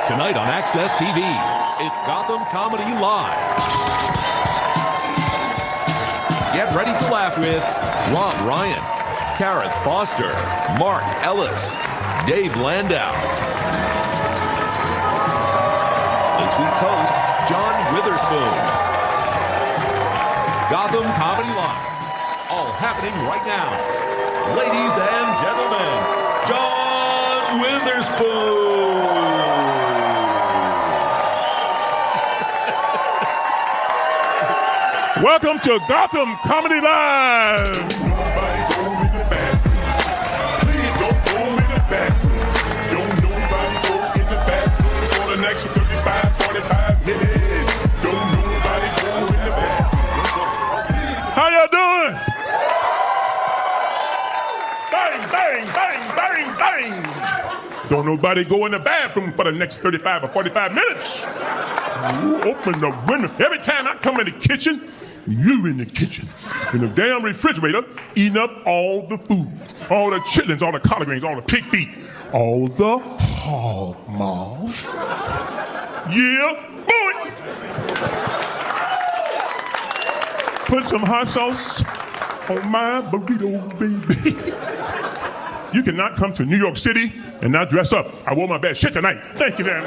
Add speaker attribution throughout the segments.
Speaker 1: Tonight on Access TV, it's Gotham Comedy Live. Get ready to laugh with Rob Ryan, Karith Foster, Mark Ellis, Dave Landau. This week's host, John Witherspoon. Gotham Comedy Live. All happening right now. Ladies and gentlemen, John Witherspoon.
Speaker 2: Welcome to Gotham Comedy Live.
Speaker 3: Nobody go in the bathroom. Please don't go in the bathroom. Don't nobody go in the bathroom for the next 35, 45 minutes. Don't nobody go in the bathroom.
Speaker 2: How y'all doing? Bang, bang, bang, bang, bang. Don't nobody go in the bathroom for the next 35 or 45 minutes. You open the window. Every time I come in the kitchen, you in the kitchen, in the damn refrigerator, eating up all the food, all the chitlins, all the collard greens, all the pig feet, all the hog maws. Yeah, boy. Put some hot sauce on my burrito, baby. You cannot come to New York City and not dress up. I wore my best shit tonight. Thank you, man.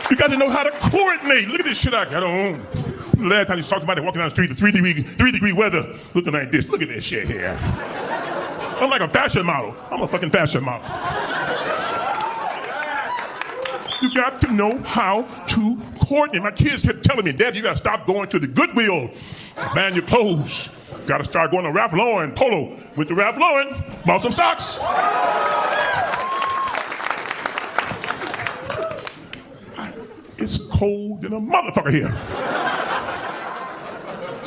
Speaker 2: You got to know how to coordinate. Look at this shit I got on. The last time you saw somebody walking down the street in 3-degree weather, looking like this. Look at this shit here. I'm like a fashion model. I'm a fucking fashion model. You got to know how to coordinate. My kids kept telling me, Dad, you got to stop going to the Goodwill, buying your clothes. Got to start going to Ralph Lauren, Polo. Went to Ralph Lauren, bought some socks. It's cold than a motherfucker here.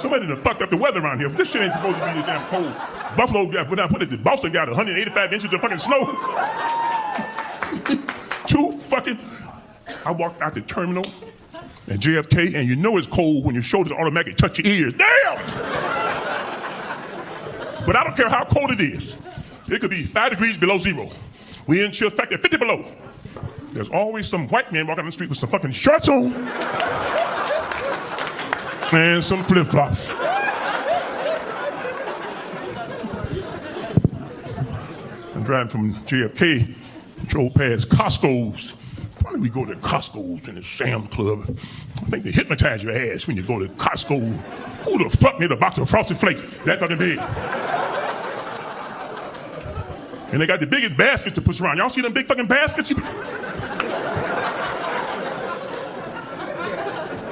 Speaker 2: Somebody done fucked up the weather around here. This shit ain't supposed to be this damn cold. Buffalo got, Boston got 185 inches of fucking snow. I walked out the terminal at JFK, and you know it's cold when your shoulders automatically touch your ears. Damn! But I don't care how cold it is. It could be 5 degrees below zero. We in chill factor 50 below. There's always some white man walking on the street with some fucking shorts on and some flip-flops. I'm driving from JFK, drove past Costco's. Why do we go to Costco's and the Sam's Club? I think they hypnotize your ass when you go to Costco. Who the fuck made a box of Frosted Flakes that fucking big? And they got the biggest baskets to push around. Y'all see them big fucking baskets?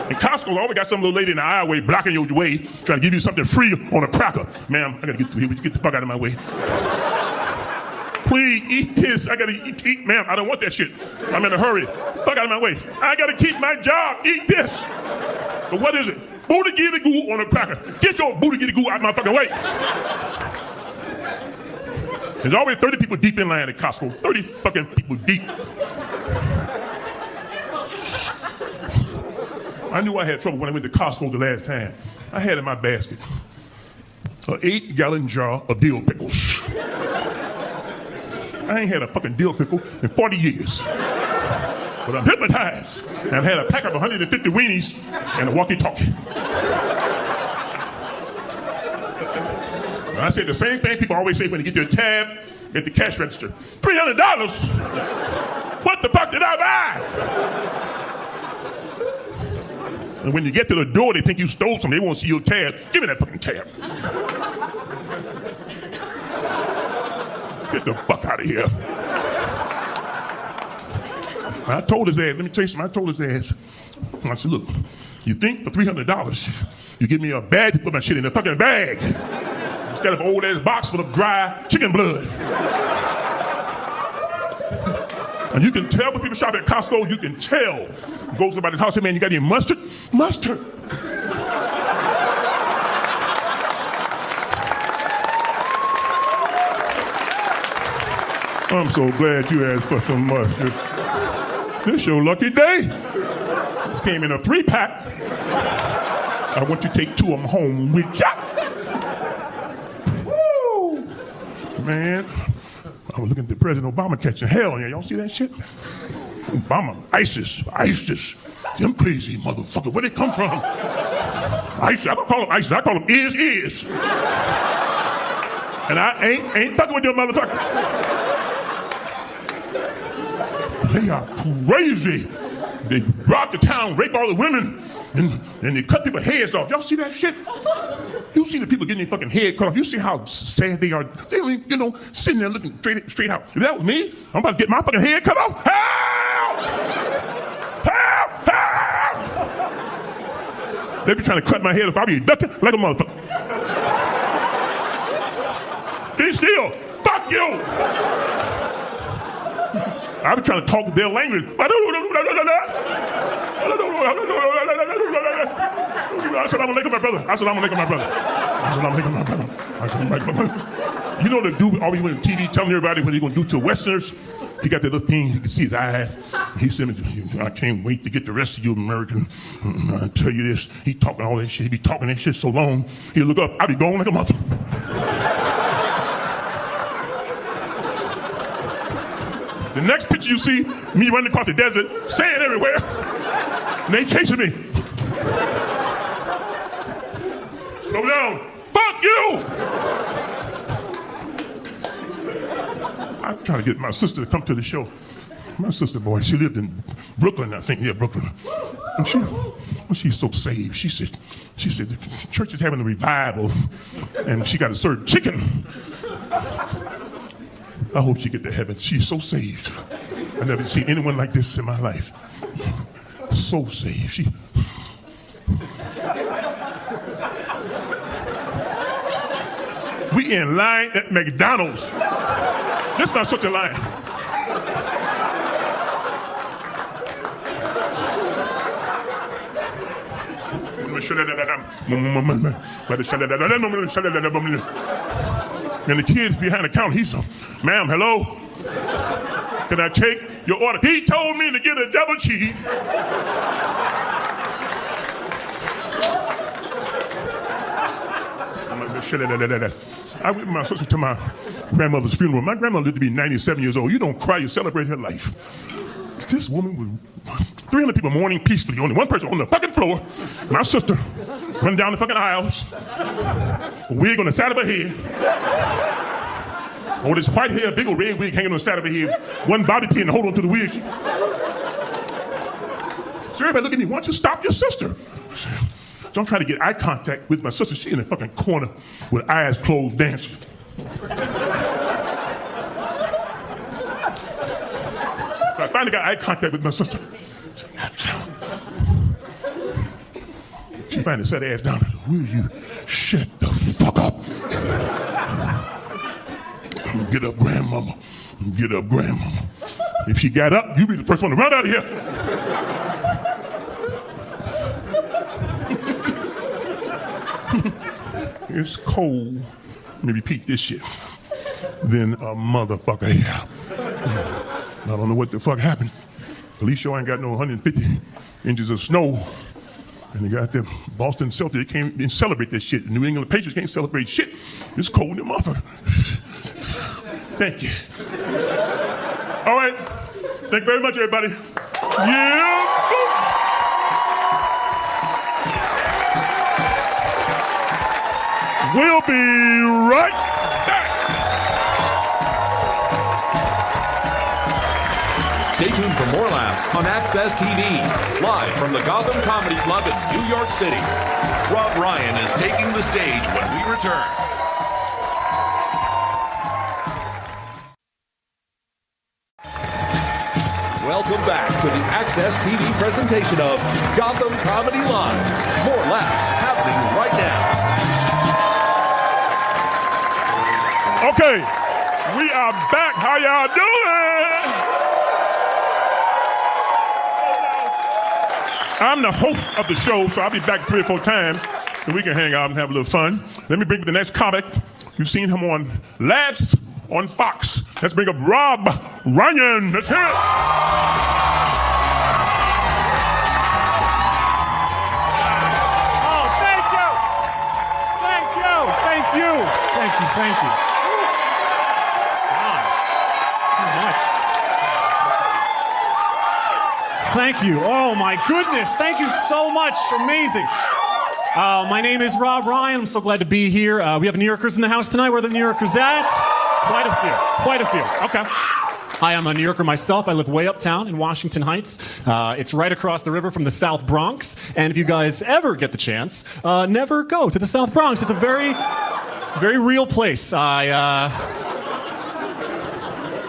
Speaker 2: And Costco's always got some little lady in the aisleway blocking your way, trying to give you something free on a cracker. Ma'am, I gotta get through here. Would you get the fuck out of my way? Please, eat this. I gotta eat. Ma'am, I don't want that shit. I'm in a hurry. Fuck out of my way. I gotta keep my job. Eat this. But what is it? Booty giddy goo on a cracker. Get your booty giddy goo out of my fucking way. There's always 30 people deep in line at Costco. 30 fucking people deep. I knew I had trouble when I went to Costco the last time. I had in my basket an 8-gallon jar of dill pickles. I ain't had a fucking dill pickle in 40 years. But I'm hypnotized. And I've had a pack of 150 weenies and a walkie-talkie. I said the same thing people always say when they get their tab at the cash register. $300? What the fuck did I buy? And when you get to the door, they think you stole something. They won't see your tab. Give me that fucking tab. Get the fuck out of here. I told his ass, let me tell you something, I told his ass, I said, look, you think for $300, you give me a bag to put my shit in a fucking bag, instead of an old ass box full of dry chicken blood. And you can tell when people shop at Costco, you can tell. Go to somebody's house, say, man, you got any mustard? Mustard. I'm so glad you asked for some mustard. This your lucky day. This came in a 3-pack. I want you to take 2 of them home with ya. Woo! Man, I was looking at President Obama catching hell in here. Y'all see that shit? Obama, ISIS. Them crazy motherfucker. Where they come from? ISIS. I don't call them ISIS. I call them is. And I ain't fucking with them motherfuckers. They are crazy. They rob the town, rape all the women, and they cut people's heads off. Y'all see that shit? You see the people getting their fucking head cut off. You see how sad they are. They, sitting there looking straight out. If that was me, I'm about to get my fucking head cut off. Help! Help! Help! They be trying to cut my head off. I be ducking like a motherfucker. Be still. Fuck you! I be trying to talk their language. Assalamu alaikum, my brother. Assalamu alaikum, my brother. Assalamu alaikum, my brother. You know the dude always went on TV telling everybody what he's going to do to Westerners? He got that little thing, you can see his eyes. He said, I can't wait to get the rest of you American. I tell you this, he talking all that shit. He be talking that shit so long, he'll look up, I be going like a mother. The next picture you see, me running across the desert, sand everywhere, and they chasing me. Slow down. Fuck you! I'm trying to get my sister to come to the show. My sister, boy, she lived in Brooklyn, I think. Yeah, Brooklyn. And she's so saved. She said the church is having a revival, and she got to serve chicken. I hope she get to heaven. She's so saved. I never seen anyone like this in my life. So saved. We in line at McDonald's. This not such a line. And the kids behind the counter, he's ma'am, hello? Can I take your order? He told me to get a double cheese. I went with my sister to my grandmother's funeral. My grandmother lived to be 97 years old. You don't cry, you celebrate her life. This woman was 300 people mourning peacefully. Only one person on the fucking floor. My sister running down the fucking aisles. A wig on the side of her head. Oh, this white hair, big old red wig hanging on the side of her head. One bobby pin to hold on to the wig. So everybody look at me, why don't you stop your sister? Don't try to get eye contact with my sister. She in the fucking corner with eyes closed dancing. So I finally got eye contact with my sister. She finally sat her ass down. Will you shut the fuck up? Get up, grandmama. Get up, grandmama. If she got up, you be the first one to run out of here. It's cold. Let me repeat this shit. Then a motherfucker here. I don't know what the fuck happened. Police show ain't got no 150 inches of snow. And they got them Boston Celtics, they can't even celebrate this shit. The New England Patriots can't celebrate shit. It's cold in the motherfucker. Thank you. All right. Thank you very much, everybody. Yeah. We'll be right back.
Speaker 1: Stay tuned for more laughs on Access TV. Live from the Gotham Comedy Club in New York City. Rob Ryan is taking the stage when we return. Welcome back to the Access TV presentation of Gotham Comedy Live. More laughs happening right now.
Speaker 2: Okay, we are back. How y'all doing? I'm the host of the show, so I'll be back 3 or 4 times, and we can hang out and have a little fun. Let me bring up the next comic. You've seen him on Laughs on Fox. Let's bring up Rob Ryan. Let's hear it.
Speaker 4: Oh, thank you. Thank you. Thank you. Thank you. Thank you. Thank you. Oh, my goodness. Thank you so much. Amazing. My name is Rob Ryan. I'm so glad to be here. We have New Yorkers in the house tonight. Where are the New Yorkers at? Quite a few. Okay. I am a New Yorker myself. I live way uptown in Washington Heights. It's right across the river from the South Bronx. And if you guys ever get the chance, never go to the South Bronx. It's a very, very real place.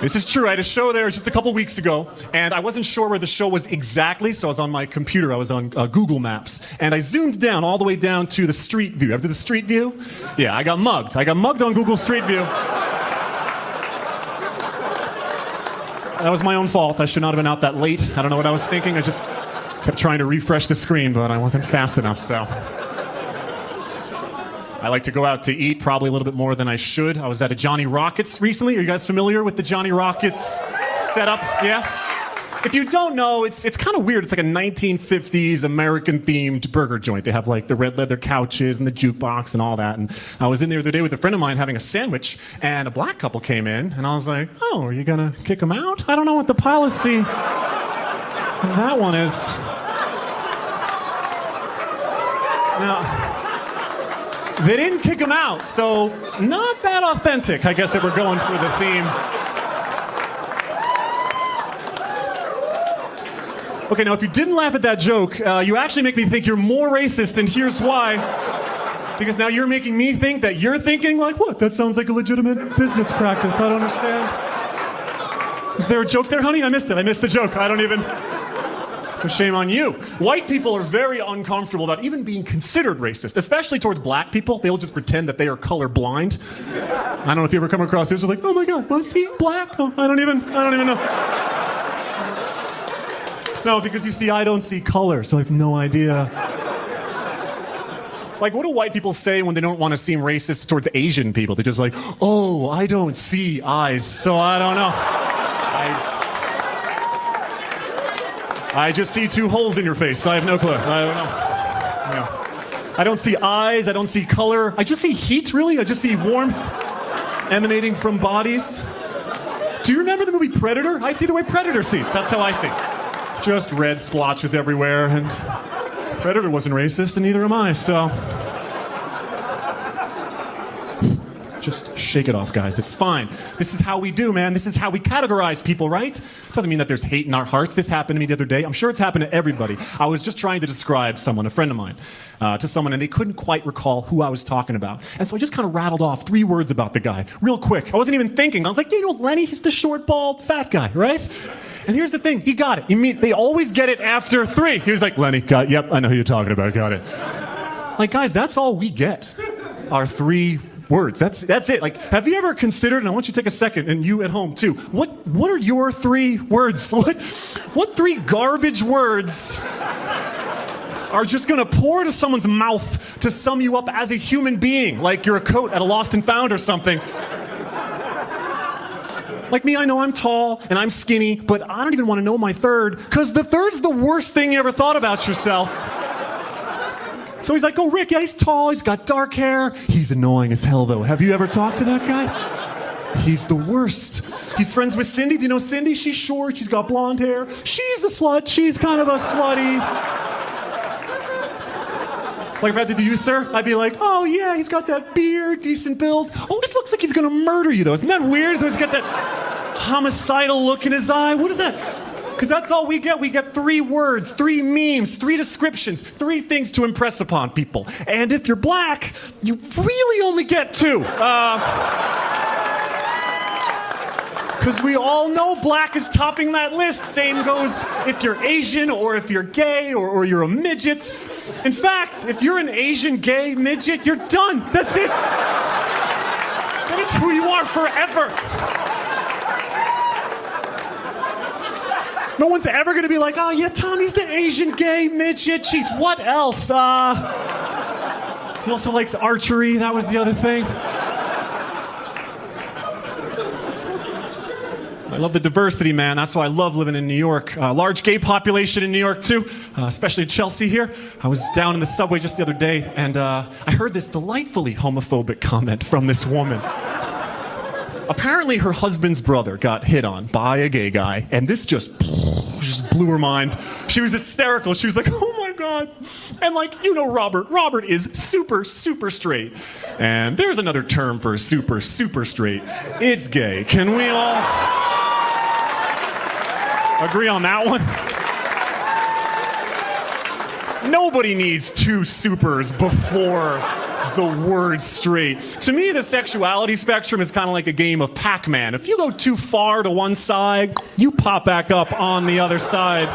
Speaker 4: This is true. I had a show there just a couple weeks ago, and I wasn't sure where the show was exactly, so I was on my computer. I was on Google Maps, and I zoomed down all the way down to the street view. Ever do the street view? Yeah, I got mugged. I got mugged on Google Street View. That was my own fault. I should not have been out that late. I don't know what I was thinking. I just kept trying to refresh the screen, but I wasn't fast enough, so... I like to go out to eat probably a little bit more than I should. I was at a Johnny Rockets recently. Are you guys familiar with the Johnny Rockets setup? Yeah? If you don't know, it's kind of weird. It's like a 1950s American-themed burger joint. They have like the red leather couches and the jukebox and all that. And I was in there the other day with a friend of mine having a sandwich, and a black couple came in, and I was like, oh, are you going to kick them out? I don't know what the policy of that one is. Now... They didn't kick him out, so not that authentic, I guess, if we're going for the theme. Okay, now if you didn't laugh at that joke, you actually make me think you're more racist, and here's why. Because now you're making me think that you're thinking, like, what? That sounds like a legitimate business practice. I don't understand. Is there a joke there, honey? I missed it. I missed the joke. I don't even... So shame on you. White people are very uncomfortable about even being considered racist, especially towards black people. They'll just pretend that they are colorblind. I don't know if you ever come across this. They're like, oh my God, was he black? Oh, I don't even know. No, because you see, I don't see color, so I have no idea. Like, what do white people say when they don't want to seem racist towards Asian people? They're just like, oh, I don't see eyes, so I don't know. I just see two holes in your face, so I have no clue. I don't know. Yeah. I don't see eyes, I don't see color. I just see heat, really. I just see warmth emanating from bodies. Do you remember the movie Predator? I see the way Predator sees. That's how I see. Just red splotches everywhere, and Predator wasn't racist, and neither am I, so... Just shake it off, guys. It's fine. This is how we do, man. This is how we categorize people, right? Doesn't mean that there's hate in our hearts. This happened to me the other day. I'm sure it's happened to everybody. I was just trying to describe someone, a friend of mine, to someone, and they couldn't quite recall who I was talking about. And so I just kind of rattled off 3 words about the guy, real quick. I wasn't even thinking. I was like, you know, Lenny, he's the short, bald, fat guy, right? And here's the thing. He got it. They always get it after 3. He was like, Lenny, got it. Yep, I know who you're talking about. Got it. Like, guys, that's all we get. Our 3 words. That's it. Like, have you ever considered, and I want you to take a second, and you at home too, what are your 3 words? What 3 garbage words are just gonna pour to someone's mouth to sum you up as a human being, like you're a coat at a Lost and Found or something? Like me, I know I'm tall and I'm skinny, but I don't even want to know my 3rd, because the 3rd's the worst thing you ever thought about yourself. So he's like, oh, Rick, yeah, he's tall, he's got dark hair. He's annoying as hell, though. Have you ever talked to that guy? He's the worst. He's friends with Cindy. Do you know Cindy? She's short, she's got blonde hair. She's a slut. She's kind of a slutty. Like if I had to do you, sir, I'd be like, oh, yeah, he's got that beard, decent build. Always looks like he's going to murder you, though. Isn't that weird? So he's got that homicidal look in his eye. What is that? Because that's all we get. We get 3 words, 3 memes, 3 descriptions, 3 things to impress upon people. And if you're black, you really only get 2. Because we all know black is topping that list. Same goes if you're Asian or if you're gay or you're a midget. In fact, if you're an Asian gay midget, you're done. That's it. That is who you are forever. No one's ever going to be like, oh, yeah, Tommy's the Asian gay midget. Jeez, what else? He also likes archery. That was the other thing. I love the diversity, man. That's why I love living in New York. Large gay population in New York, too, especially Chelsea here. I was down in the subway just the other day, and I heard this delightfully homophobic comment from this woman. Apparently her husband's brother got hit on by a gay guy, and this just blew her mind. She was hysterical. She was like, oh my God. And like, you know Robert. Robert is super, super straight. And there's another term for super, super straight. It's gay. Can we all agree on that one? Nobody needs two supers before the word straight. To me, the sexuality spectrum is kind of like a game of Pac-Man. If you go too far to one side, you pop back up on the other side.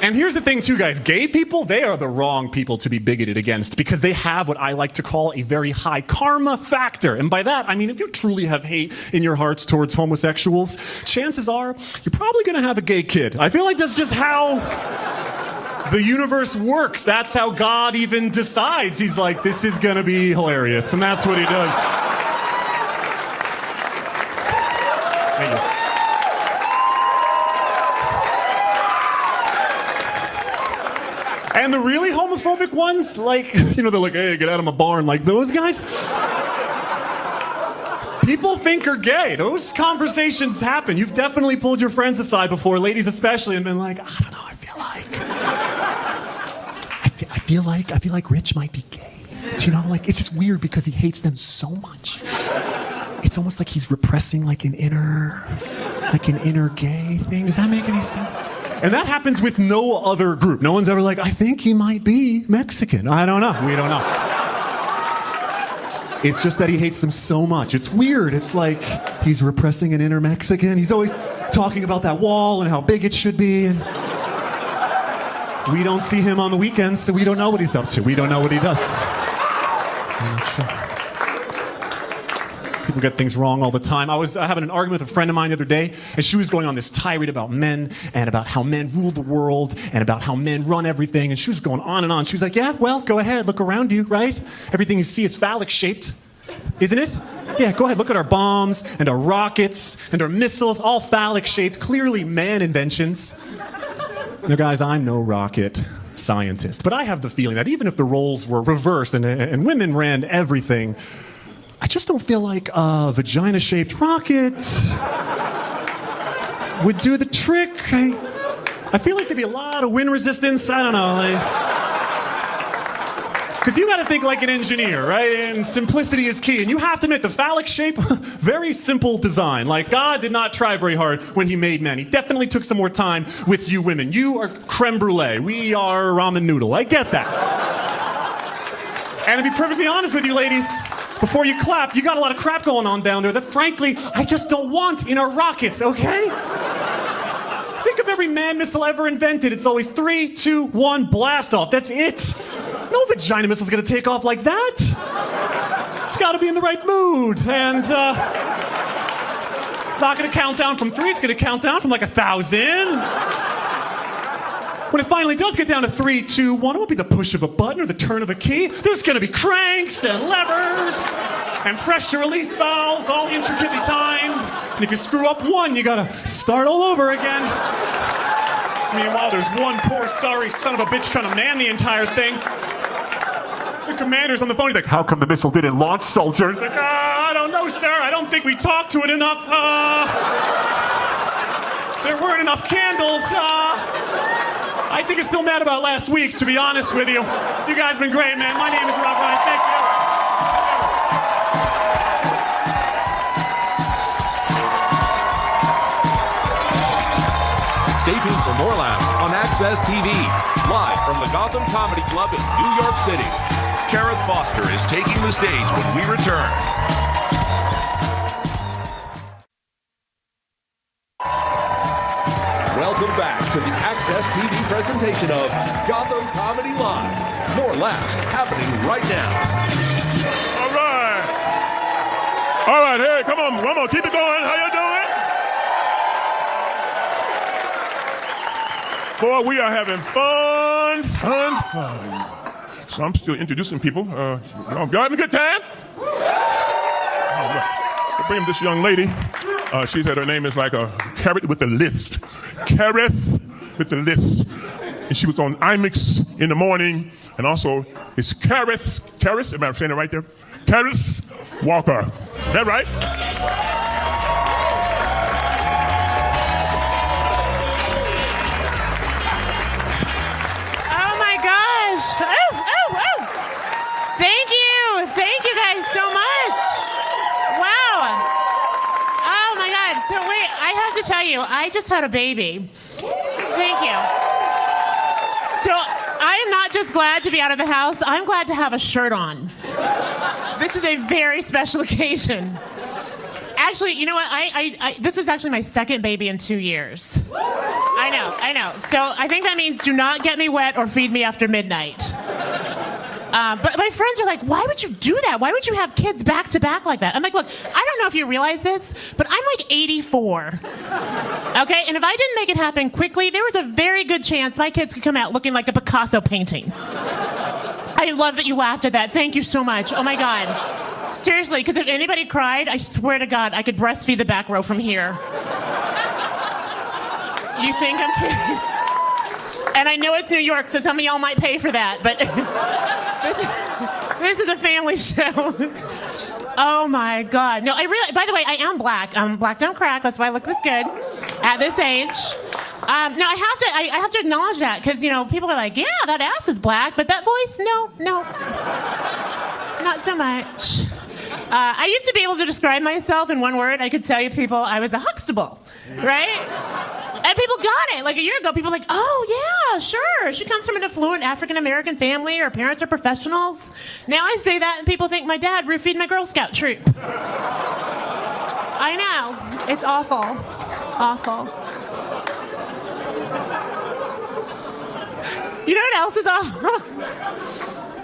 Speaker 4: And here's the thing too, guys. Gay people, they are the wrong people to be bigoted against because they have what I like to call a very high karma factor. And by that, I mean if you truly have hate in your hearts towards homosexuals, chances are you're probably going to have a gay kid. I feel like that's just how the universe works. That's how God even decides. He's like, this is going to be hilarious. And that's what he does. Thank you. And the really homophobic ones, like, you know, they're like, hey, get out of my barn. Like those guys, people think are gay. Those conversations happen. You've definitely pulled your friends aside before, ladies especially, and been like, I don't know, I feel like Rich might be gay. Do you know, like, it's just weird because he hates them so much. It's almost like he's repressing like an inner gay thing. Does that make any sense? And that happens with no other group. No one's ever like, I think he might be Mexican. I don't know. We don't know. It's just that he hates them so much. It's weird. It's like he's repressing an inner Mexican. He's always talking about that wall and how big it should be. And we don't see him on the weekends, so we don't know what he's up to. We don't know what he does. I'm not sure. People get things wrong all the time. I was having an argument with a friend of mine the other day, and she was going on this tirade about men and about how men rule the world and about how men run everything, and she was going on and on. She was like, yeah, well, go ahead, look around you, right? Everything you see is phallic-shaped, isn't it? Yeah, go ahead, look at our bombs and our rockets and our missiles, all phallic-shaped, clearly man inventions. Now, guys, I'm no rocket scientist, but I have the feeling that even if the roles were reversed and women ran everything, I just don't feel like a vagina-shaped rocket would do the trick. I feel like there'd be a lot of wind resistance. I don't know. Because you got to think like an engineer, right? And simplicity is key. And you have to admit, the phallic shape, very simple design. Like, God did not try very hard when he made men. He definitely took some more time with you women. You are creme brulee. We are ramen noodle. I get that. And to be perfectly honest with you, ladies, before you clap, you got a lot of crap going on down there that, frankly, I just don't want in our rockets, okay? Think of every man missile ever invented. It's always 3, 2, 1, blast off. That's it. No vagina missile's gonna take off like that. It's gotta be in the right mood. And it's not gonna count down from 3, it's gonna count down from like 1,000. When it finally does get down to 3, 2, 1, it won't be the push of a button or the turn of a key. There's gonna be cranks and levers and pressure release valves, all intricately timed. And if you screw up one, you gotta start all over again. Meanwhile, there's one poor sorry son of a bitch trying to man the entire thing. The commander's on the phone. He's like, how come the missile didn't launch, soldier? He's like, I don't know, sir. I don't think we talked to it enough. There weren't enough candles. I think it's still mad about last week, to be honest with you. You guys have been great, man. My name is Rob Ryan. Thank you.
Speaker 1: Stay tuned for more laughs on Access TV, live from the Gotham Comedy Club in New York City. Karith Foster is taking the stage when we return. Welcome back to the Access TV presentation of Gotham Comedy Live. More laughs happening right now.
Speaker 2: All right, hey, come on, keep it going. How you doing? Boy, we are having fun. So I'm still introducing people. Y'all having a good time? All right. We'll bring this young lady. She said her name is like a carrot with a lisp. Karith with the lisp. And she was on IMAX in the morning and also is Karith, am I saying it right there? Karith Walker. Is that right?
Speaker 5: Oh my gosh. Oh. Thank you guys so much. Wow. Oh my God. So wait, I have to tell you, I just had a baby. Thank you. So I am not just glad to be out of the house, I'm glad to have a shirt on. This is a very special occasion. Actually, you know what? I this is actually my second baby in 2 years. I know. So I think that means do not get me wet or feed me after midnight. But my friends are like, why would you do that? Why would you have kids back to back like that? I'm like, look, I don't know if you realize this, but I'm like 84. Okay? And if I didn't make it happen quickly, there was a very good chance my kids could come out looking like a Picasso painting. I love that you laughed at that. Thank you so much. Oh my God. Seriously, because if anybody cried, I swear to God, I could breastfeed the back row from here. You think I'm kidding? And I know it's New York, so some of y'all might pay for that, but this is a family show. Oh my God. No, by the way, I am black. I'm black, don't crack. That's why I look this good at this age. No, I have to acknowledge that because, you know, people are like, yeah, that ass is black, but that voice, no, not so much. I used to be able to describe myself in one word. I could tell you people I was a Huxtable, right? And people got it. Like a year ago, people were like, oh, yeah, sure. She comes from an affluent African-American family. Her parents are professionals. Now I say that, and people think my dad roofied my Girl Scout troop. I know. It's awful. Awful. You know what else is awful?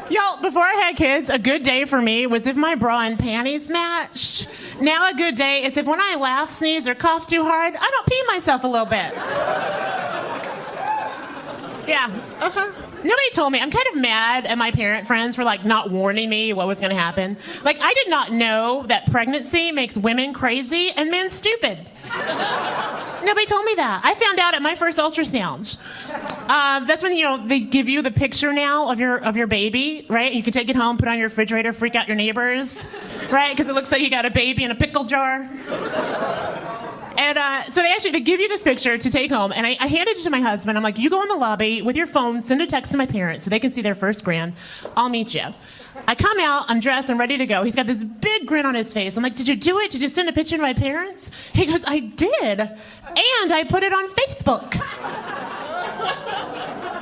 Speaker 5: Y'all, before I had kids, a good day for me was if my bra and panties matched. Now a good day is if when I laugh, sneeze, or cough too hard, I don't pee myself a little bit. Yeah. Nobody told me. I'm kind of mad at my parent friends for, like, not warning me what was going to happen. Like, I did not know that pregnancy makes women crazy and men stupid. Nobody told me that. I found out at my first ultrasound. That's when, you know, they give you the picture now of your baby, right? You can take it home, put it on your refrigerator, freak out your neighbors, right? Because it looks like you got a baby in a pickle jar. And so they give you this picture to take home, and I handed it to my husband. I'm like, you go in the lobby with your phone, send a text to my parents so they can see their first grand. I'll meet you. I come out, I'm dressed, I'm ready to go. He's got this big grin on his face. I'm like, did you do it? Did you send a picture to my parents? He goes, I did. And I put it on Facebook.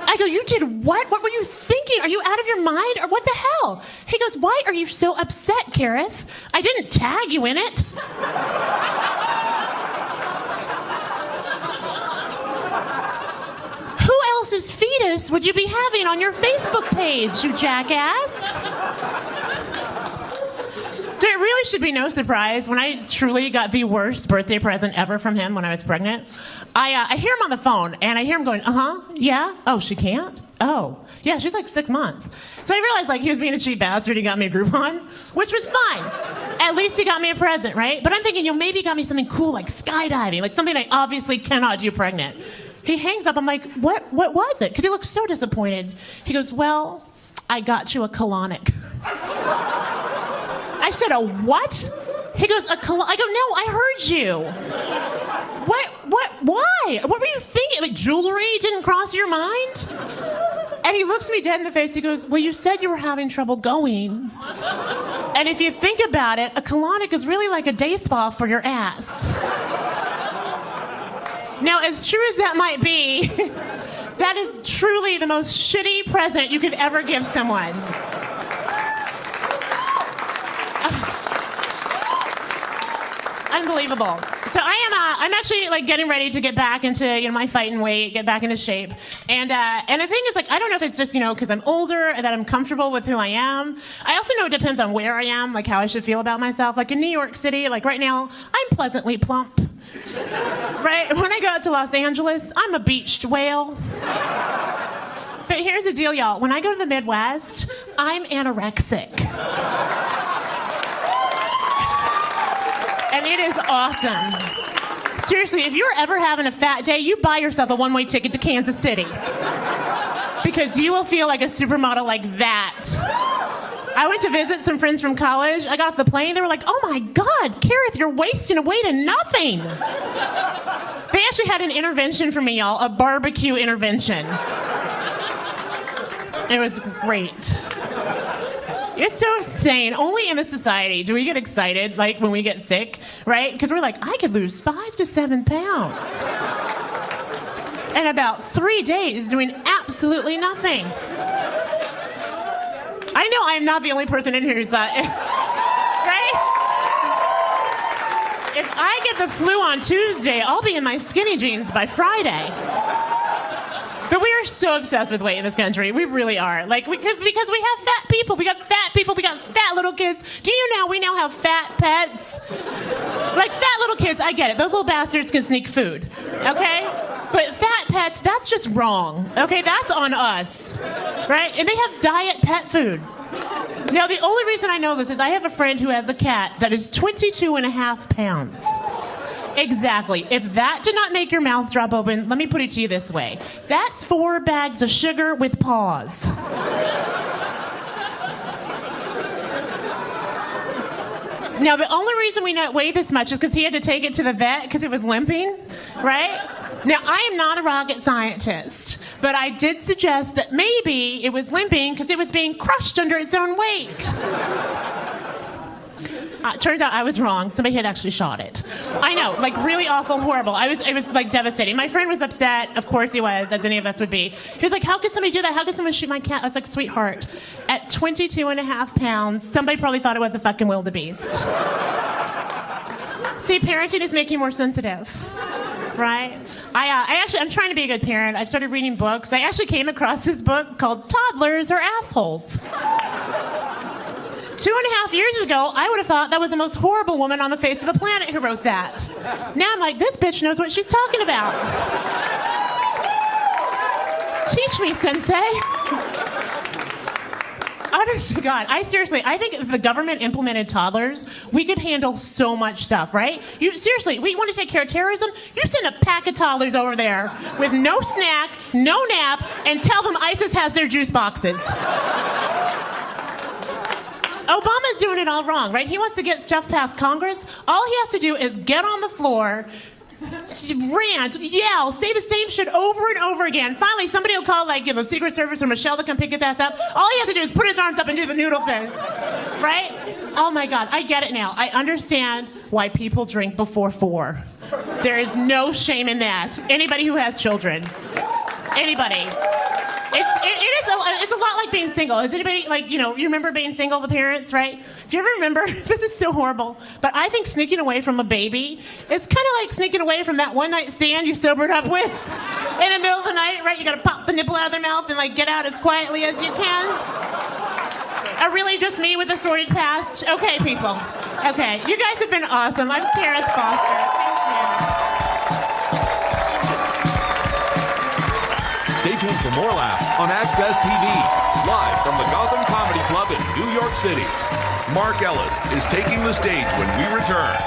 Speaker 5: I go, you did what? What were you thinking? Are you out of your mind? Or what the hell? He goes, why are you so upset, Karith? I didn't tag you in it. Who else's fetus would you be having on your Facebook page, you jackass? So it really should be no surprise when I truly got the worst birthday present ever from him when I was pregnant. I hear him on the phone, and I hear him going, yeah, oh, she can't? Oh, yeah, she's like 6 months. So I realized, like, he was being a cheap bastard. He got me a Groupon, which was fine. At least he got me a present, right? But I'm thinking, you know, maybe he got me something cool like skydiving, like something I obviously cannot do pregnant. He hangs up. I'm like, what was it? Because he looks so disappointed. He goes, well, I got you a colonic. I said, a what? He goes, a colonic. I go, no, I heard you. Why? What were you thinking? Like, jewelry didn't cross your mind? And he looks me dead in the face. He goes, well, you said you were having trouble going. And if you think about it, a colonic is really like a day spa for your ass. Now, as true as that might be, that is truly the most shitty present you could ever give someone. Unbelievable. So I'm actually like getting ready to get back into, you know, my fighting weight, get back into shape. And the thing is, like, I don't know if it's just, you know, because I'm older and that I'm comfortable with who I am. I also know it depends on where I am, like how I should feel about myself. Like in New York City, like right now, I'm pleasantly plump. Right? When I go out to Los Angeles, I'm a beached whale. But here's the deal, y'all. When I go to the Midwest, I'm anorexic. And it is awesome. Seriously, if you're ever having a fat day, you buy yourself a one-way ticket to Kansas City. Because because you will feel like a supermodel like that. I went to visit some friends from college. I got off the plane. They were like, oh my God, Karith, you're wasting away to nothing. They actually had an intervention for me, y'all, a barbecue intervention. It was great. It's so insane. Only in this society do we get excited, like when we get sick, right? Because we're like, I could lose 5 to 7 pounds in about 3 days doing absolutely nothing. I know I am not the only person in here who's that, right? If I get the flu on Tuesday, I'll be in my skinny jeans by Friday. But we are so obsessed with weight in this country. We really are. Like, because we have fat people. We got fat people. We got fat little kids. Do you know we now have fat pets? Like, fat little kids, I get it. Those little bastards can sneak food, okay? But fat pets, that's just wrong, okay? That's on us, right? And they have diet pet food. Now, the only reason I know this is I have a friend who has a cat that is 22 and a half pounds. Exactly. If that did not make your mouth drop open, let me put it to you this way. That's 4 bags of sugar with paws. Now, the only reason we not weigh this much is because he had to take it to the vet because it was limping, right? Now, I am not a rocket scientist, but I did suggest that maybe it was limping because it was being crushed under its own weight. Turns out I was wrong. Somebody had actually shot it. I know, like really awful, horrible. It was like devastating. My friend was upset. Of course he was, as any of us would be. He was like, how could somebody do that? How could someone shoot my cat? I was like, sweetheart, at 22 and a half pounds, somebody probably thought it was a fucking wildebeest. See, parenting is making you more sensitive, right? I'm trying to be a good parent. I've started reading books. I actually came across this book called Toddlers Are Assholes. 2.5 years ago, I would have thought that was the most horrible woman on the face of the planet who wrote that. Now I'm like, this bitch knows what she's talking about. Teach me, sensei. Honest to God, I think if the government implemented toddlers, we could handle so much stuff, right? Seriously, we want to take care of terrorism? You send a pack of toddlers over there with no snack, no nap, and tell them ISIS has their juice boxes. Obama's doing it all wrong, right? He wants to get stuff past Congress. All he has to do is get on the floor, rant, yell, say the same shit over and over again. Finally, somebody will call, like, the Secret Service or Michelle to come pick his ass up. All he has to do is put his arms up and do the noodle thing, right? Oh, my God, I get it now. I understand why people drink before 4. There is no shame in that. Anybody who has children. Anybody. It's a lot like being single. Is anybody, you remember being single, the parents, right? Do you ever remember? This is so horrible. But I think sneaking away from a baby is kind of like sneaking away from that one-night stand you sobered up with in the middle of the night, right? You got to pop the nipple out of their mouth and, get out as quietly as you can. Are really just me with a sordid past? Okay, people. Okay. You guys have been awesome. I'm Karith Foster. Thank you.
Speaker 1: Stay tuned for more laughs on Access TV, live from the Gotham Comedy Club in New York City. Mark Ellis is taking the stage when we return.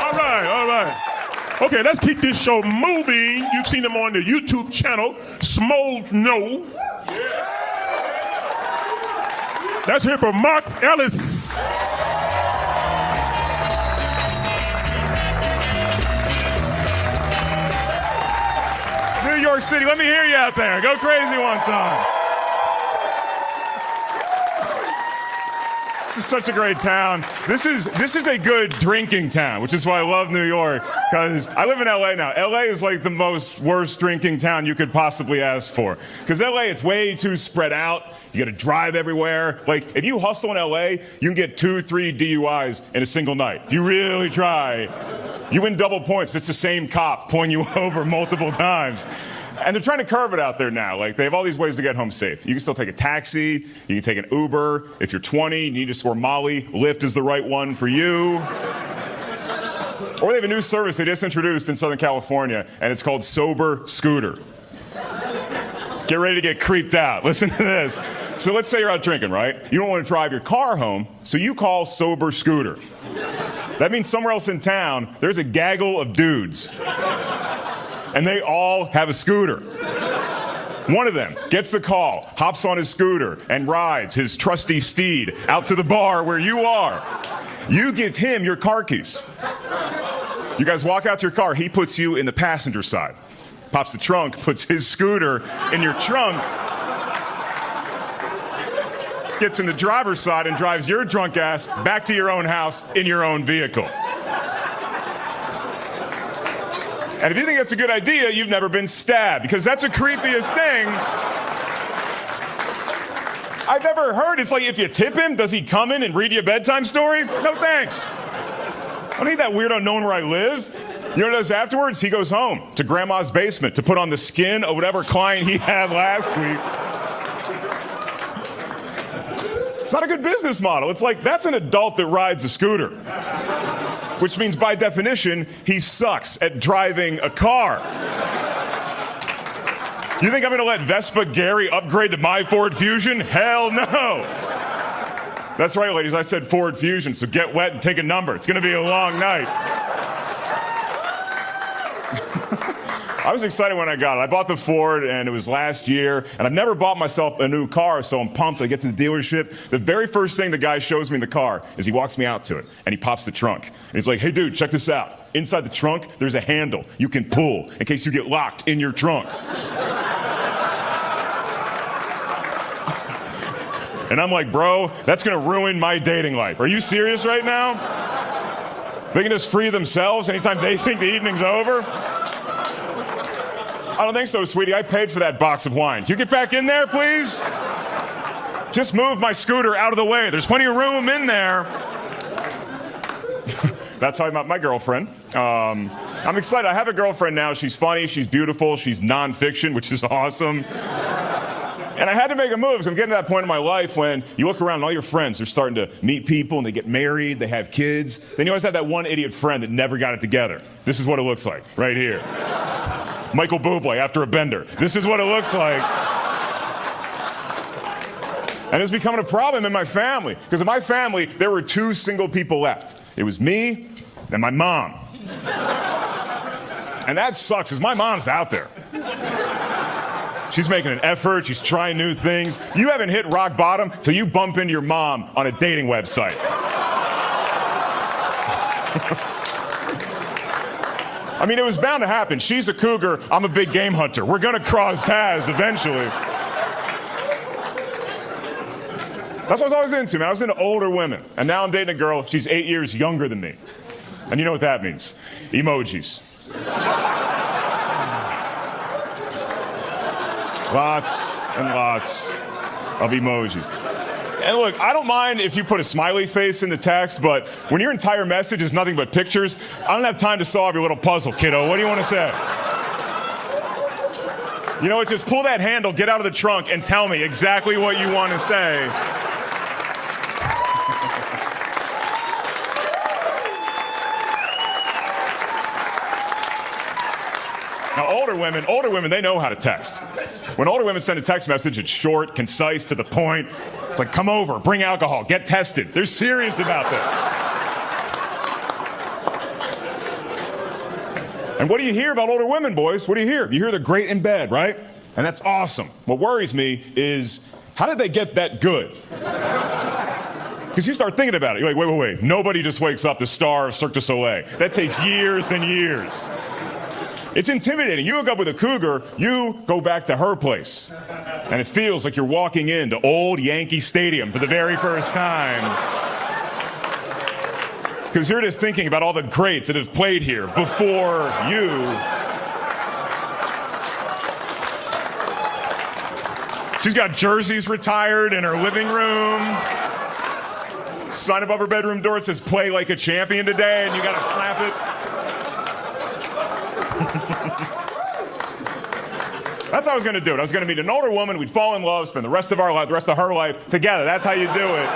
Speaker 2: All right. Okay, let's keep this show moving. You've seen them on the YouTube channel, Smole No. Let's hear from Mark Ellis.
Speaker 6: New York City, let me hear you out there. Go crazy one time. This is such a great town. This is a good drinking town, which is why I love New York, because I live in LA now. LA is like the most worst drinking town you could possibly ask for. Because LA, it's way too spread out. You gotta drive everywhere. Like, if you hustle in LA, you can get 2-3 DUIs in a single night. If you really try. You win double points if it's the same cop pulling you over multiple times. And they're trying to curb it out there now. Like, they have all these ways to get home safe. You can still take a taxi. You can take an Uber. If you're 20, you need to score Molly. Lyft is the right one for you. Or they have a new service they just introduced in Southern California, and it's called Sober Scooter. Get ready to get creeped out. Listen to this. So let's say you're out drinking, right? You don't want to drive your car home, so you call Sober Scooter. That means somewhere else in town, there's a gaggle of dudes. And they all have a scooter. One of them gets the call, hops on his scooter, and rides his trusty steed out to the bar where you are. You give him your car keys. You guys walk out to your car. He puts you in the passenger side. Pops the trunk, puts his scooter in your trunk, gets in the driver's side and drives your drunk ass back to your own house in your own vehicle. And if you think that's a good idea, you've never been stabbed, because that's the creepiest thing I've ever heard. It's like, if you tip him, does he come in and read you a bedtime story? No thanks. I don't need that weirdo knowing where I live. You know what he does afterwards? He goes home to grandma's basement to put on the skin of whatever client he had last week. It's not a good business model. It's like, that's an adult that rides a scooter. Which means, by definition, he sucks at driving a car. You think I'm going to let Vespa Gary upgrade to my Ford Fusion? Hell no. That's right, ladies. I said Ford Fusion, so get wet and take a number. It's going to be a long night. I was excited when I got it. I bought the Ford, and it was last year, and I've never bought myself a new car, so I'm pumped. I get to the dealership. The very first thing the guy shows me in the car is he walks me out to it, and he pops the trunk. And he's like, hey, dude, check this out. Inside the trunk, there's a handle you can pull in case you get locked in your trunk. And I'm like, bro, that's going to ruin my dating life. Are you serious right now? They can just free themselves anytime they think the evening's over? I don't think so, sweetie. I paid for that box of wine. Can you get back in there, please? Just move my scooter out of the way. There's plenty of room in there. That's how I met my girlfriend. I'm excited. I have a girlfriend now. She's funny. She's beautiful. She's nonfiction, which is awesome. And I had to make a move, because I'm getting to that point in my life when you look around and all your friends are starting to meet people and they get married, they have kids. Then you always have that one idiot friend that never got it together. This is what it looks like right here. Michael Bublé after a bender. This is what it looks like. And it's becoming a problem in my family. Because in my family, there were two single people left. It was me and my mom. And that sucks, because my mom's out there. She's making an effort. She's trying new things. You haven't hit rock bottom till you bump into your mom on a dating website. I mean, it was bound to happen. She's a cougar. I'm a big game hunter. We're going to cross paths eventually. That's what I was always into, man. I was into older women. And now I'm dating a girl. She's 8 years younger than me. And you know what that means. Emojis. Lots and lots of emojis. And look, I don't mind if you put a smiley face in the text, but when your entire message is nothing but pictures, I don't have time to solve your little puzzle, kiddo. What do you want to say? You know what? Just pull that handle, get out of the trunk, and tell me exactly what you want to say. Now, older women, they know how to text. When older women send a text message, it's short, concise, to the point. It's like, come over, bring alcohol, get tested. They're serious about that. And what do you hear about older women, boys? What do you hear? You hear they're great in bed, right? And that's awesome. What worries me is, how did they get that good? Because you start thinking about it. You're like, wait. Nobody just wakes up the star of Cirque du Soleil. That takes years and years. It's intimidating. You hook up with a cougar, you go back to her place. And it feels like you're walking into old Yankee Stadium for the very first time. Because you're just thinking about all the greats that have played here before you. She's got jerseys retired in her living room. Sign above her bedroom door, it says, play like a champion today, and you gotta slap it. That's how I was going to do it. I was going to meet an older woman, we'd fall in love, spend the rest of our life, the rest of her life together. That's how you do it.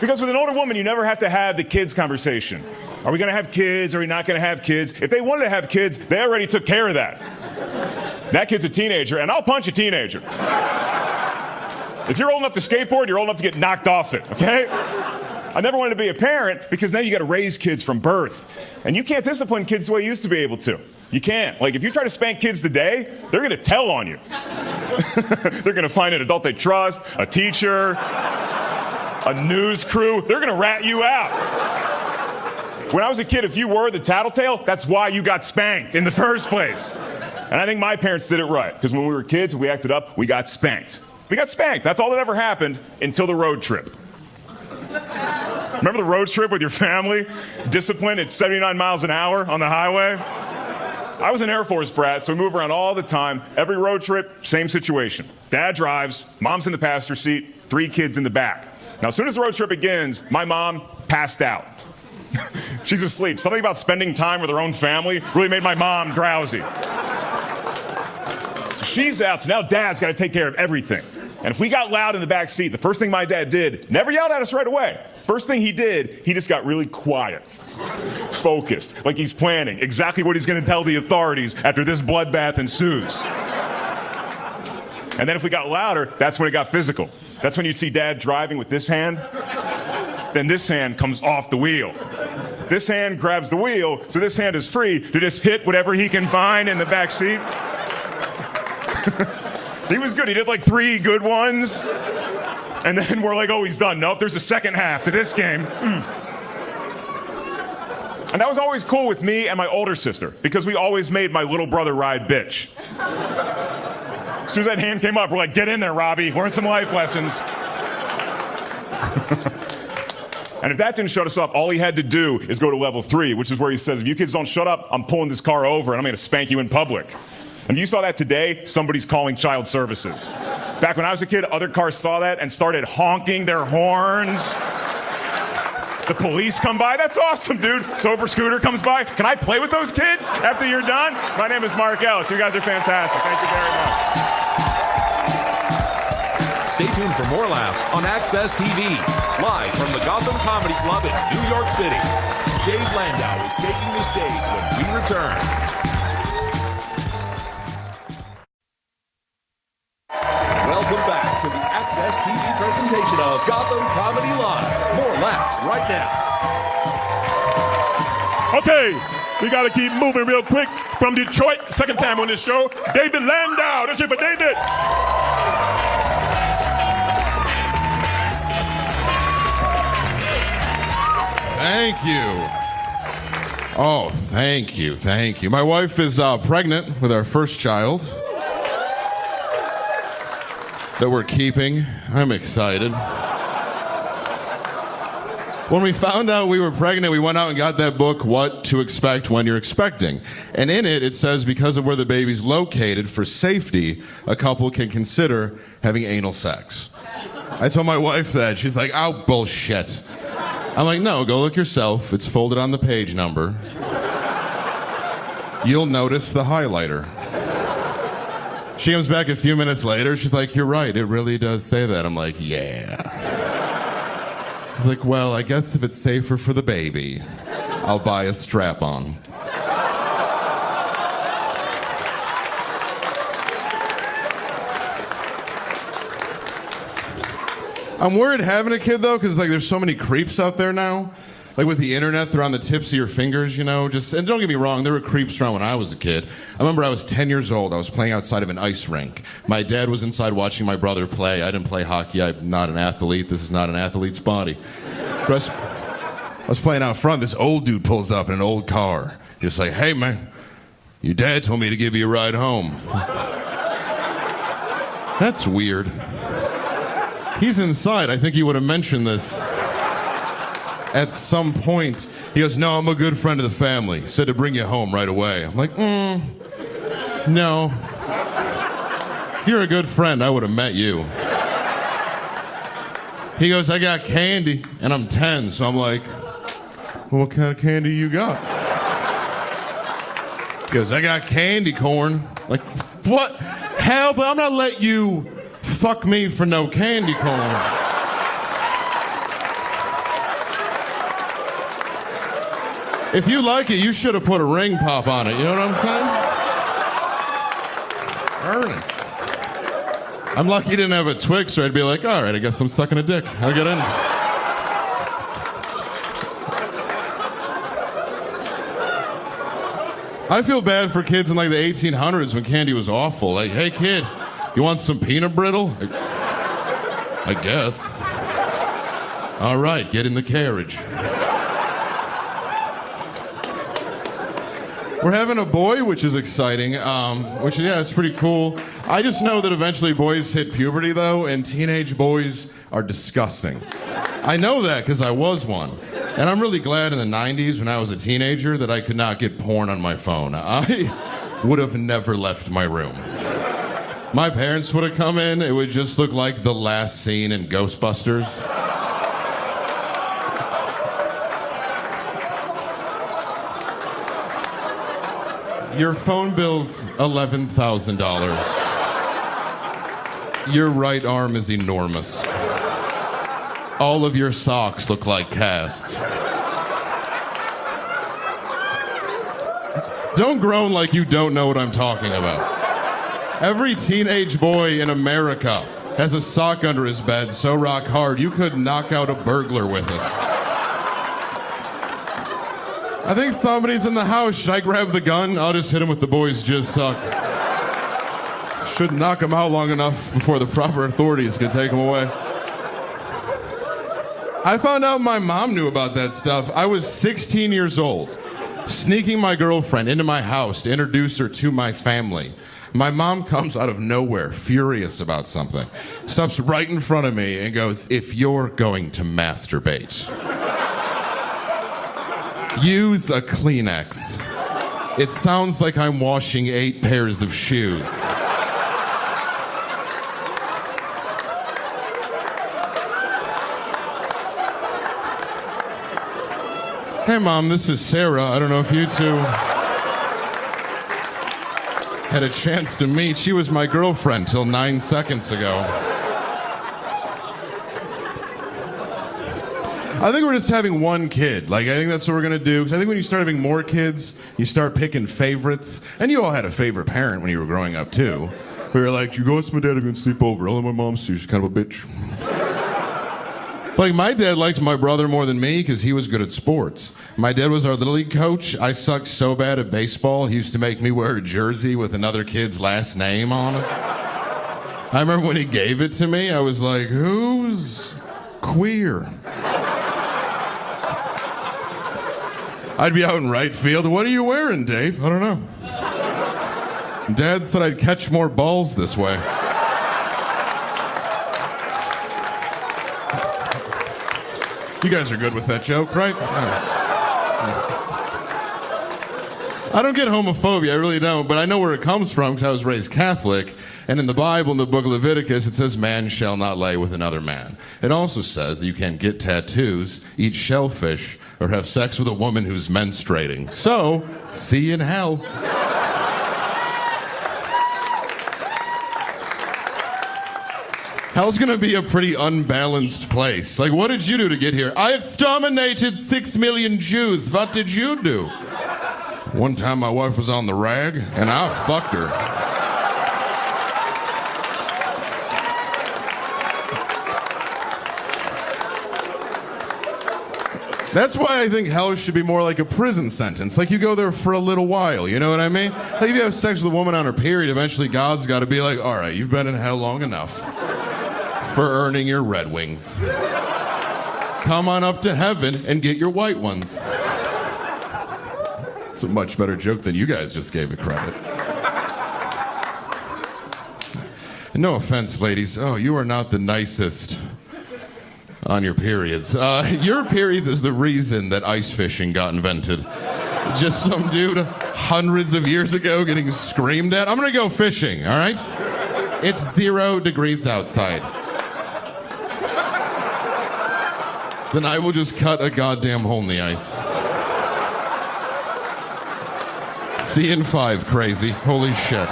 Speaker 6: Because with an older woman, you never have to have the kids conversation. Are we going to have kids? Are we not going to have kids? If they wanted to have kids, they already took care of that. That kid's a teenager, and I'll punch a teenager. If you're old enough to skateboard, you're old enough to get knocked off it, okay? I never wanted to be a parent because now you got to raise kids from birth. And you can't discipline kids the way you used to be able to. You can't. Like, if you try to spank kids today, they're going to tell on you. They're going to find an adult they trust, a teacher, a news crew. They're going to rat you out. When I was a kid, if you were the tattletale, that's why you got spanked in the first place. And I think my parents did it right, because when we were kids, we acted up, we got spanked. We got spanked. That's all that ever happened until the road trip. Remember the road trip with your family? Disciplined at 79 miles an hour on the highway? I was an Air Force brat, so we move around all the time. Every road trip, same situation. Dad drives, mom's in the passenger seat, 3 kids in the back. Now, as soon as the road trip begins, my mom passed out. She's asleep. Something about spending time with her own family really made my mom drowsy. So she's out, so now Dad's got to take care of everything. And if we got loud in the back seat, the first thing my dad did, never yelled at us right away. First thing he did, he just got really quiet. Focused, like he's planning exactly what he's going to tell the authorities after this bloodbath ensues. And then if we got louder, that's when it got physical. That's when you see Dad driving with this hand, then this hand comes off the wheel. This hand grabs the wheel, so this hand is free to just hit whatever he can find in the back seat. He was good. He did like 3 good ones. And then we're like, oh, he's done. Nope, there's a second half to this game. And that was always cool with me and my older sister, because we always made my little brother ride bitch. As soon as that hand came up, we're like, get in there, Robbie. Learn some life lessons. And if that didn't shut us up, all he had to do is go to level 3, which is where he says, if you kids don't shut up, I'm pulling this car over and I'm going to spank you in public. And you saw that today, somebody's calling child services. Back when I was a kid, other cars saw that and started honking their horns. The police come by. That's awesome, dude. Sober Scooter comes by. Can I play with those kids after you're done? My name is Mark Ellis. You guys are fantastic. Thank you very much.
Speaker 1: Stay tuned for more laughs on Access TV. Live from the Gotham Comedy Club in New York City. Dave Landau is taking the stage when we return. Welcome back to the Access TV presentation of Gotham Comedy Live. More laughs right now.
Speaker 2: Okay, we got to keep moving real quick. From Detroit, second time on this show, David Landau. That's it for David.
Speaker 7: Thank you. Oh, thank you, thank you. My wife is pregnant with our first child that we're keeping. I'm excited. When we found out we were pregnant, we went out and got that book, What to Expect When You're Expecting. And in it, it says because of where the baby's located, for safety, a couple can consider having anal sex. I told my wife that. She's like, oh, bullshit. I'm like, no, go look yourself. It's folded on the page number. You'll notice the highlighter. She comes back a few minutes later. She's like, you're right. It really does say that. I'm like, yeah. She's like, well, I guess if it's safer for the baby, I'll buy a strap-on. I'm worried having a kid, though, because like there's so many creeps out there now. Like with the internet, they're on the tips of your fingers, you know. And don't get me wrong, there were creeps around when I was a kid. I remember I was 10 years old. I was playing outside of an ice rink. My dad was inside watching my brother play. I didn't play hockey. I'm not an athlete. This is not an athlete's body. But I was playing out front. This old dude pulls up in an old car. He's like, hey, man, your dad told me to give you a ride home. That's weird. He's inside. I think he would have mentioned this at some point. He goes, no, I'm a good friend of the family. Said to bring you home right away. I'm like, no. If you're a good friend, I would have met you. He goes, I got candy, and I'm 10, so I'm like, well, what kind of candy you got? He goes, I got candy corn. Like, what? Hell, but I'm not letting you fuck me for no candy corn. If you like it, you should have put a ring pop on it. You know what I'm saying? Earn it. I'm lucky he didn't have a Twix, or I'd be like, all right, I guess I'm sucking a dick. I'll get in. I feel bad for kids in like the 1800s when candy was awful. Like, hey kid, you want some peanut brittle? I guess. All right, get in the carriage. We're having a boy, which is exciting. It's pretty cool. I just know that eventually boys hit puberty, though, and teenage boys are disgusting. I know that because I was one. And I'm really glad in the 90s, when I was a teenager, that I could not get porn on my phone. I would have never left my room. My parents would have come in, it would just look like the last scene in Ghostbusters. Your phone bill's $11,000. Your right arm is enormous. All of your socks look like casts. Don't groan like you don't know what I'm talking about. Every teenage boy in America has a sock under his bed so rock hard you could knock out a burglar with it. I think somebody's in the house. Should I grab the gun? I'll just hit him with the boys jizz sock. Should knock him out long enough before the proper authorities can take him away. I found out my mom knew about that stuff. I was 16 years old, sneaking my girlfriend into my house to introduce her to my family. My mom comes out of nowhere, furious about something, stops right in front of me and goes, "If you're going to masturbate, use a Kleenex. It sounds like I'm washing 8 pairs of shoes." Hey, Mom, this is Sarah. I don't know if you two had a chance to meet. She was my girlfriend till 9 seconds ago. I think we're just having one kid. I think that's what we're going to do. Because I think when you start having more kids, you start picking favorites. And you all had a favorite parent when you were growing up, too. We were like, you go with my dad, I'm going to sleep over. I'll let my mom see. She's kind of a bitch. My dad liked my brother more than me because he was good at sports. My dad was our Little League coach. I sucked so bad at baseball, he used to make me wear a jersey with another kid's last name on it. I remember when he gave it to me, I was like, who's queer? I'd be out in right field. What are you wearing, Dave? I don't know. Dad said I'd catch more balls this way. You guys are good with that joke, right? I don't get homophobia, I really don't, but I know where it comes from because I was raised Catholic, and in the Bible, in the book of Leviticus, it says man shall not lay with another man. It also says that you can't get tattoos, eat shellfish, or have sex with a woman who's menstruating. So, see you in hell. Hell's gonna be a pretty unbalanced place. What did you do to get here? I exterminated 6 million Jews. What did you do? One time my wife was on the rag, and I fucked her. That's why I think hell should be more like a prison sentence. You go there for a little while, you know what I mean? If you have sex with a woman on her period, eventually God's got to be like, all right, you've been in hell long enough for earning your red wings. Come on up to heaven and get your white ones. It's a much better joke than you guys just gave it credit. No offense, ladies. Oh, you are not the nicest on your periods. Your periods is the reason that ice fishing got invented. Just some dude hundreds of years ago getting screamed at. I'm gonna go fishing, all right? It's 0 degrees outside. Then I will just cut a goddamn hole in the ice. See you in 5, crazy. Holy shit.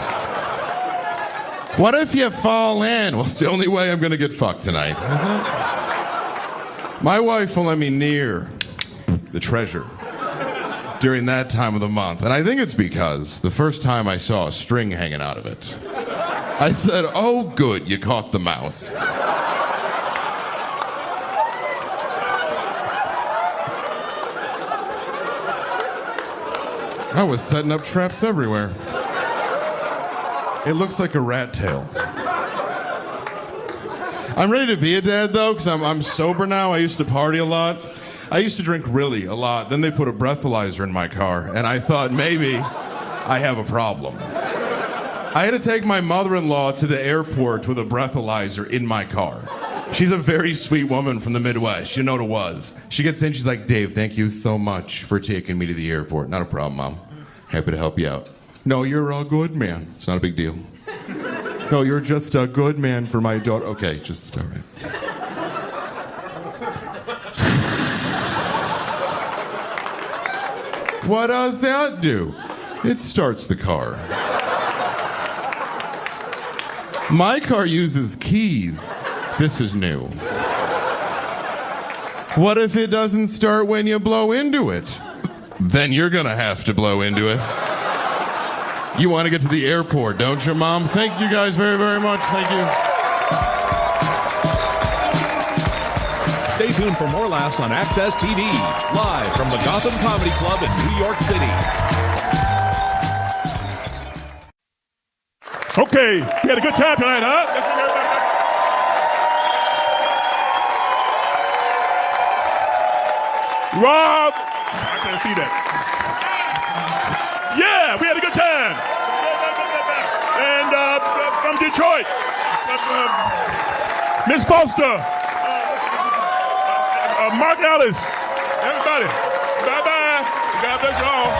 Speaker 7: What if you fall in? Well, it's the only way I'm gonna get fucked tonight, isn't it? My wife will let me near the treasure during that time of the month. And I think it's because the first time I saw a string hanging out of it, I said, oh, good, you caught the mouse. I was setting up traps everywhere. It looks like a rat tail. I'm ready to be a dad, though, because I'm sober now. I used to party a lot. I used to drink really a lot. Then they put a breathalyzer in my car, and I thought maybe I have a problem. I had to take my mother-in-law to the airport with a breathalyzer in my car. She's a very sweet woman from the Midwest. You know what it was. She gets in, she's like, Dave, thank you so much for taking me to the airport. Not a problem, Mom. Happy to help you out. No, you're a good man. It's not a big deal. No, you're just a good man for my daughter. Okay, just all right. What does that do? It starts the car. My car uses keys. This is new. What if it doesn't start when you blow into it? Then you're gonna have to blow into it. You want to get to the airport, don't you, Mom? Thank you guys very, very much. Thank you.
Speaker 1: Stay tuned for more laughs on Access TV, live from the Gotham Comedy Club in New York City.
Speaker 2: Okay, we had a good time tonight, huh? Let's bring everybody back. Rob! I can't see that. Yeah, we had a good time. And from Detroit, Miss Foster, Mark Ellis, everybody. Bye-bye. God bless you all.